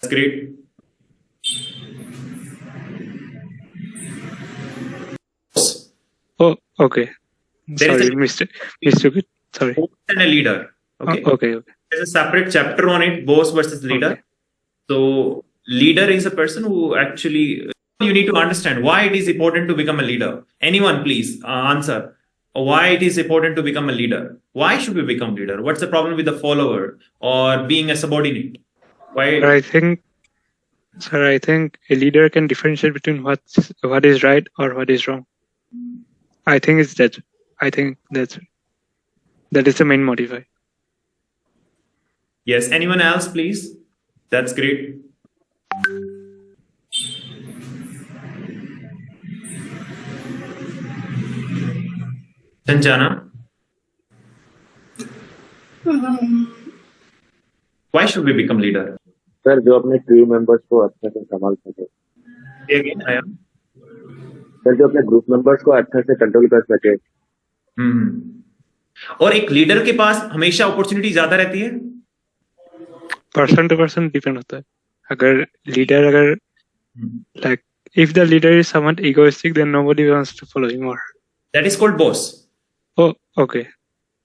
That's great. Oh, okay. There is Sorry, a mistook it. Sorry. boss and a leader. Oh, Okay. okay. There's a separate chapter on it, boss versus leader. Okay. So leader is a person who actually you need to understand why it is important to become a leader. Anyone, please answer why it is important to become a leader. Why should we become leader? What's the problem with the follower or being a subordinate? Why? Sir, I think a leader can differentiate between what is right or what is wrong. I think it's that. I think that is the main motivator. Yes. Anyone else, please? That's great. Sanjana, why should we become leader? Sir जो अपने crew members को अच्छे से संभाल सके. Say again, I am. Sir जो अपने group members को अच्छे से कंट्रोल कर सके. और एक लीडर के पास हमेशा अपॉर्चुनिटी ज्यादा रहती है. पर्सन टू पर्सन डिपेंड होता है. अगर like if the leader is somewhat egoistic, then nobody wants to follow him. Or that is called boss. Oh, okay.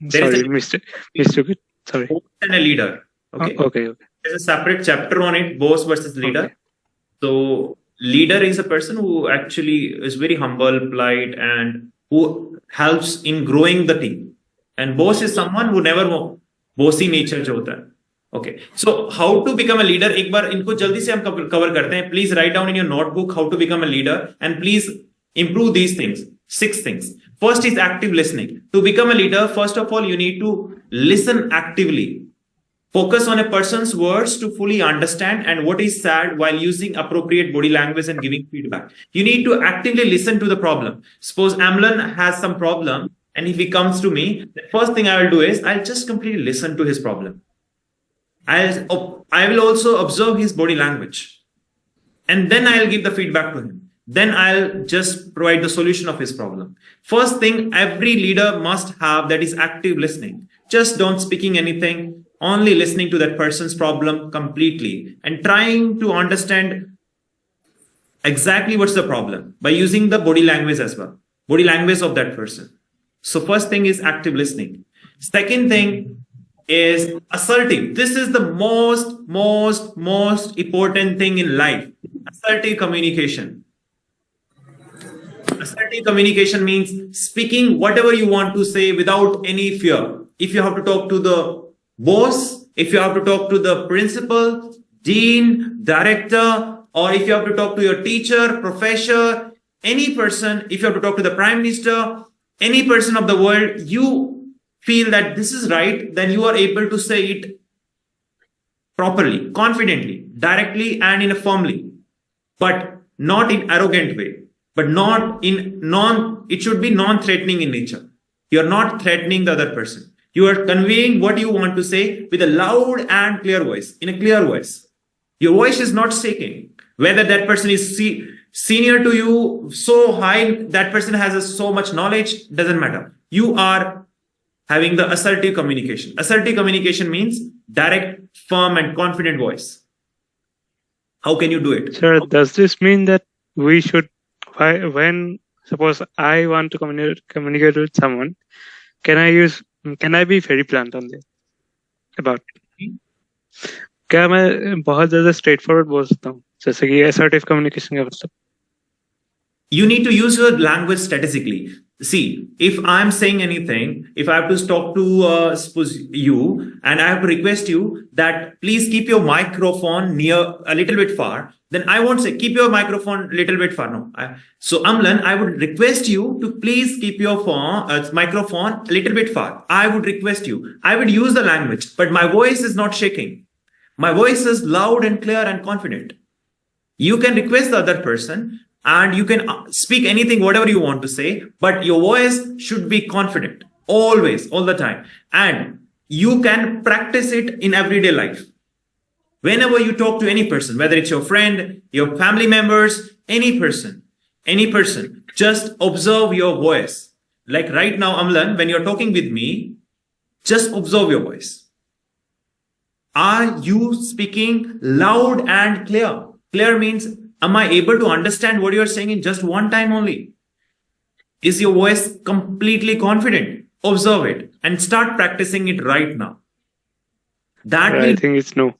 Sorry, mistook it. Sorry. Boss and a leader. Okay. Oh, okay. There's a separate chapter on it, boss versus leader. Okay. So leader is a person who actually is very humble, polite, and who helps in growing the team. And boss is someone who never bossy nature जो होता है. Okay. So how to become a leader? एक बार इनको जल्दी से हम cover करते हैं. Please write down in your notebook how to become a leader, and please improve these things. 6 things. First is active listening. To become a leader, first of all, you need to listen actively. Focus on a person's words to fully understand and what is said while using appropriate body language and giving feedback. You need to actively listen to the problem. Suppose Amlan has some problem, and if he comes to me, the first thing I will do is I'll just completely listen to his problem. I will also observe his body language, and then I'll give the feedback to him. Then I'll just provide the solution of his problem. First thing every leader must have, that is active listening. Just don't speaking anything, only listening to that person's problem completely and trying to understand exactly what's the problem by using the body language as well, body language of that person. So first thing is active listening. Second thing is assertive. This is the most important thing in life. Assertive communication. Assertive communication means speaking whatever you want to say without any fear. If you have to talk to the boss, if you have to talk to the principal, dean, director, or if you have to talk to your teacher, professor, any person, if you have to talk to the prime minister, any person of the world, you feel that this is right, then you are able to say it properly, confidently, directly, and in a firmly, but not in arrogant way, but not in it should be non-threatening in nature. You're not threatening the other person. You are conveying what you want to say with a loud and clear voice, in a clear voice. Your voice is not shaking. Whether that person is senior to you, so high, that person has so much knowledge, doesn't matter. You are having the assertive communication. Assertive communication means direct, firm, and confident voice. How can you do it? Sir, does this mean that we should, when suppose I want to communicate with someone, can I be very blunt on this about? क्या मैं बहुत ज़्यादा straightforward बोल सकता हूँ, जैसे कि assertive communication का मतलब? You need to use your language strategically. See, if I'm saying anything, if I have to talk to suppose you, and I have to request you that please keep your microphone near a little bit far, then I won't say keep your microphone a little bit far. No. So Amlan, I would request you to please keep your microphone a little bit far. I would request you. I would use the language, but my voice is not shaking. My voice is loud and clear and confident. You can request the other person, and you can speak anything, whatever you want to say, but your voice should be confident, always, all the time. And you can practice it in everyday life. Whenever you talk to any person, whether it's your friend, your family members, any person, just observe your voice. Like right now, Amlan, when you're talking with me, just observe your voice. Are you speaking loud and clear? Clear means, am I able to understand what you're saying in just one time only? Is your voice completely confident? Observe it and start practicing it right now. That I will, think it's no.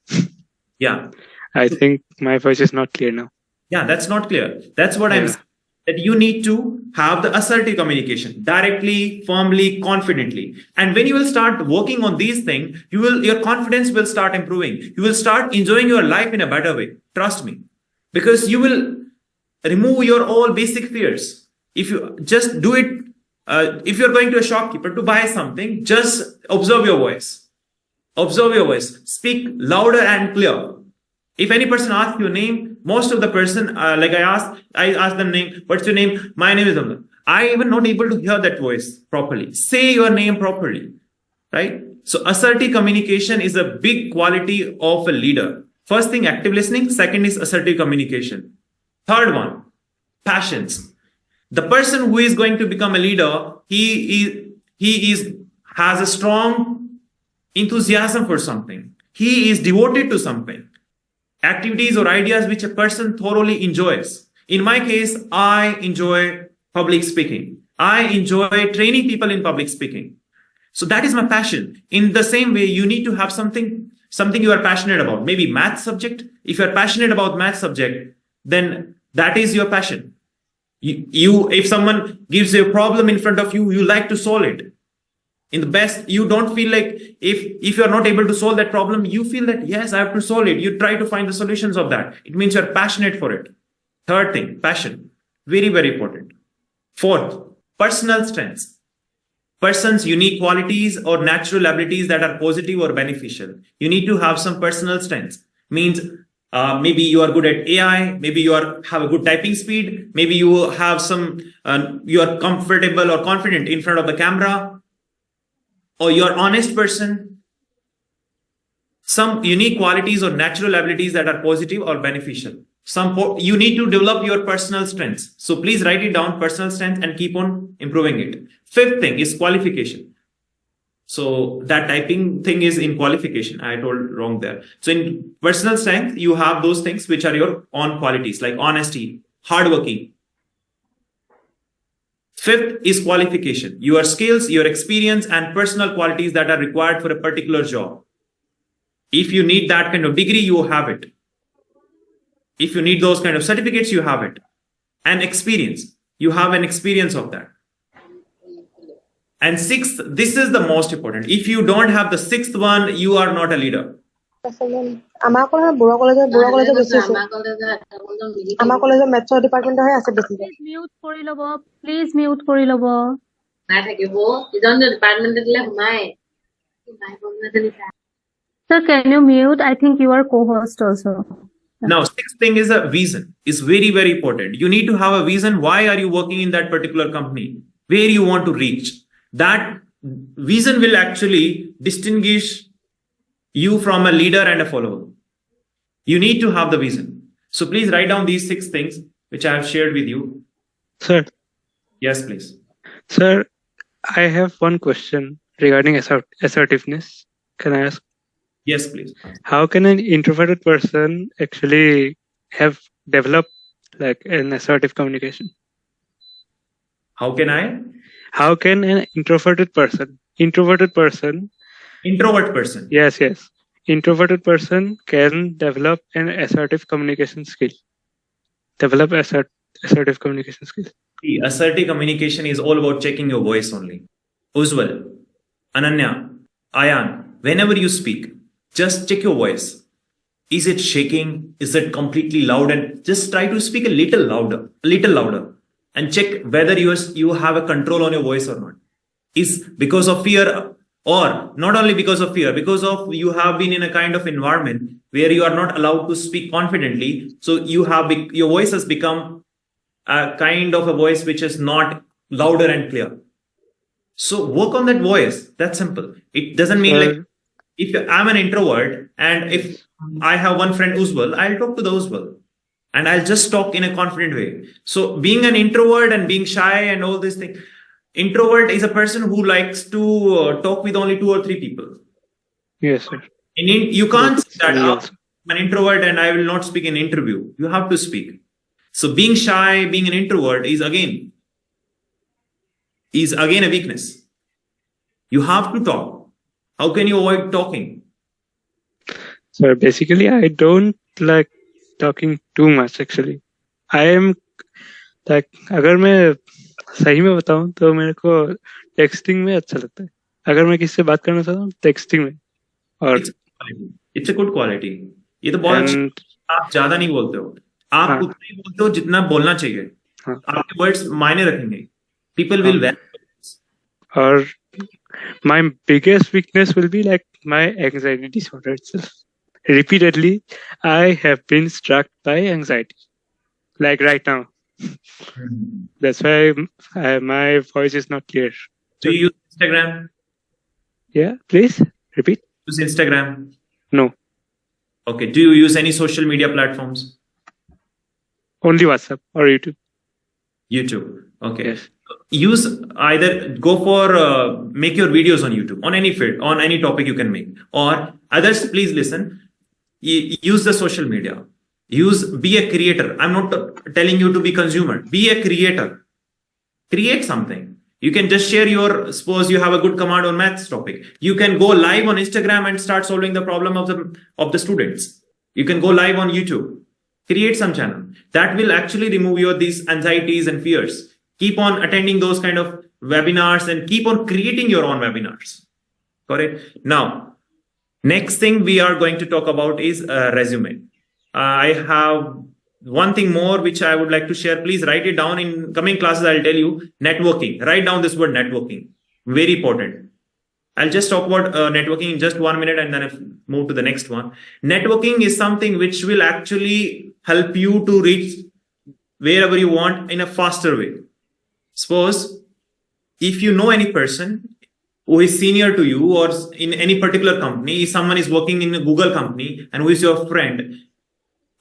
yeah. I think my voice is not clear now. Yeah, that's not clear. That's what I'm Yeah. saying. That you need to have the assertive communication directly, firmly, confidently. And when you will start working on these things, your confidence will start improving. You will start enjoying your life in a better way. Trust me. Because you will remove your all basic fears. If you just do it, if you're going to a shopkeeper to buy something, just observe your voice. Observe your voice. Speak louder and clear. If any person asks your name, most of the person, like I ask them name, what's your name? My name is Amna. I even not able to hear that voice properly. Say your name properly, right? So assertive communication is a big quality of a leader. First thing, active listening. Second is assertive communication. Third one, passions. The person who is going to become a leader, has a strong enthusiasm for something. He is devoted to something. Activities or ideas which a person thoroughly enjoys. In my case, I enjoy public speaking. I enjoy training people in public speaking. So that is my passion. In the same way, you need to have something you are passionate about. Maybe math subject. If you are passionate about math subject, then that is your passion. If someone gives you a problem in front of you, you like to solve it. In the best, you don't feel like if you're not able to solve that problem, you feel that, yes, I have to solve it. You try to find the solutions of that. It means you're passionate for it. Third thing, passion. Very, very important. Fourth, personal strengths. Person's unique qualities or natural abilities that are positive or beneficial. You need to have some personal strengths. Means maybe you are good at AI, maybe you have a good typing speed, maybe you have you are comfortable or confident in front of the camera, or you're an honest person. Some unique qualities or natural abilities that are positive or beneficial. You need to develop your personal strengths. So please write it down, personal strength, and keep on improving it. Fifth thing is qualification. So that typing thing is in qualification. I told wrong there. So in personal strength, you have those things which are your own qualities, like honesty, hardworking. Fifth is qualification. Your skills, your experience, and personal qualities that are required for a particular job. If you need that kind of degree, you have it. If you need those kind of certificates, you have it. And experience. You have an experience of that. And sixth, this is the most important. If you don't have the sixth one, you are not a leader. আমাৰ কলেজৰ বেছি আছে আমাৰ কলেজৰ মেথছৰ ডিপাৰ্টমেণ্টৰহে আছে বেছি mute কৰি ল'ব প্লিজ মিউট কৰি ল'ব নাই থাকিব ইজন ডিপাৰ্টমেণ্টত দিলে সোমাই Sir, can you mute? I think you are co-host also. Now, sixth thing is a vision. It's very, very important. You need to have a vision. Why are you working in that particular company? Where you want to reach? That vision will actually distinguish you from a leader and a follower. You need to have the vision. So please write down these 6 things which I have shared with you. Sir, Yes, please. sir, I have one question regarding assertiveness. Can I ask? Yes, please. How can an introverted person actually develop like an assertive communication? How can I? How can an introverted person, Introvert person. yes, introverted person can develop an assertive communication skill? Develop assertive communication skill. See, assertive communication is all about checking your voice only. Ujjwal, Ananya, Ayan, whenever you speak, just check your voice. Is it shaking? Is it completely loud? And just try to speak a little louder, and check whether you have a control on your voice or not. Is because of fear, or not only because of fear, because of you have been in a kind of environment where you are not allowed to speak confidently. So your voice has become a kind of a voice which is not louder and clear. So work on that voice. That's simple. It doesn't mean like, if I'm an introvert and if I have one friend Ujjwal, I'll talk to the Ujjwal and I'll just talk in a confident way. So being an introvert and being shy and all these things, introvert is a person who likes to talk with only 2 or 3 people. Yes, sir. You can't say that Me "Oh, also. I'm an introvert and I will not speak in interview. You have to speak. So being shy, being an introvert is again a weakness. You have to talk. How can you avoid talking? So basically, I don't like talking too much actually. I am like, अगर मैं सही में बताऊं तो मेरे को texting में अच्छा लगता है. अगर मैं किसी से बात करना चाहता हूँ टेक्सटिंग में. और It's a good quality. ये तो बहुत अच्छा. and आप ज्यादा नहीं बोलते हो. आप हाँ. उतना ही बोलते हो जितना बोलना चाहिए. हाँ. आपके वर्ड्स मायने रखेंगे. People will value. or my biggest weakness will be like my anxiety disorder itself. Repeatedly, I have been struck by anxiety. Like right now. That's why my voice is not clear. Do you use Instagram? Yeah, please repeat. Use Instagram? No, Okay. Do you use any social media platforms? only WhatsApp or YouTube. YouTube. Okay. Yes. Use either go for make your videos on YouTube on any field, on any topic you can make, or others. Please listen. Use the social media. Be a creator. I'm not telling you to be consumer. Be a creator. Create something. You can just share suppose you have a good command on maths topic. You can go live on Instagram and start solving the problem of the students. You can go live on YouTube. Create some channel. That will actually remove these anxieties and fears. Keep on attending those kind of webinars and keep on creating your own webinars. Correct? Now, next thing we are going to talk about is resume. I have one thing more which I would like to share. Please write it down. In coming classes, I'll tell you networking. Write down this word networking. Very important. I'll just talk about networking in just 1 minute and then I'll move to the next one. Networking is something which will actually help you to reach wherever you want in a faster way. Suppose if you know any person who is senior to you or in any particular company, if someone is working in a Google company and who is your friend,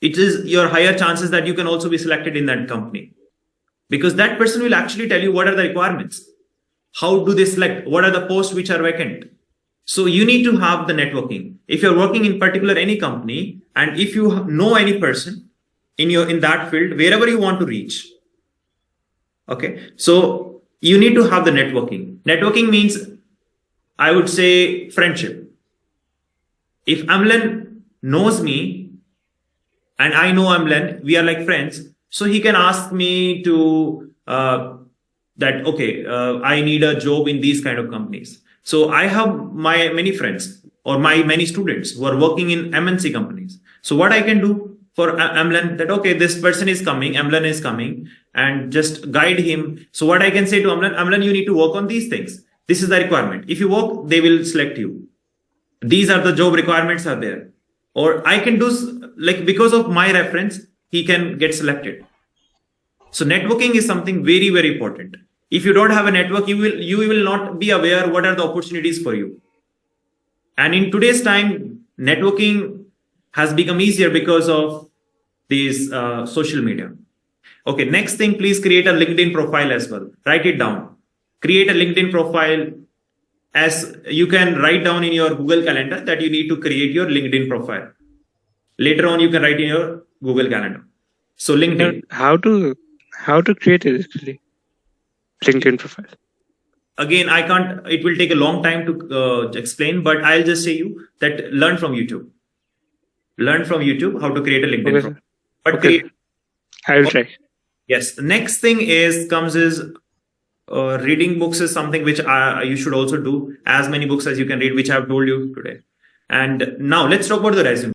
it is your higher chances that you can also be selected in that company. Because that person will actually tell you what are the requirements. How do they select? What are the posts which are vacant? So you need to have the networking. If you're working in particular any company and if you know any person in that field, wherever you want to reach. Okay. So you need to have the networking. Networking means, I would say, friendship. If Amlan knows me and I know Amlan, we are like friends. So he can ask me to I need a job in these kind of companies. So I have my many friends or my many students who are working in MNC companies. So what I can do for Amlan, that okay, this person is coming, Amlan is coming, and just guide him. So what I can say to Amlan, you need to work on these things. This is the requirement. If you work, they will select you. These are the job requirements are there. Or I can do like because of my reference, he can get selected. So networking is something very, very important. If you don't have a network, you will not be aware what are the opportunities for you. And in today's time, networking has become easier because of these social media. Okay, next thing, please create a LinkedIn profile as well. Write it down. Create a LinkedIn profile. As you can write down in your Google Calendar that you need to create your LinkedIn profile. Later on, you can write in your Google Calendar. So LinkedIn. How to create it actually? LinkedIn profile. Again, I can't. It will take a long time to explain, but I'll just say you that learn from YouTube. Learn from YouTube how to create a LinkedIn profile. But Okay. I will try. Yes. The next thing is reading books is something which you should also do as many books as you can read, which I've told you today. And now let's talk about the resume.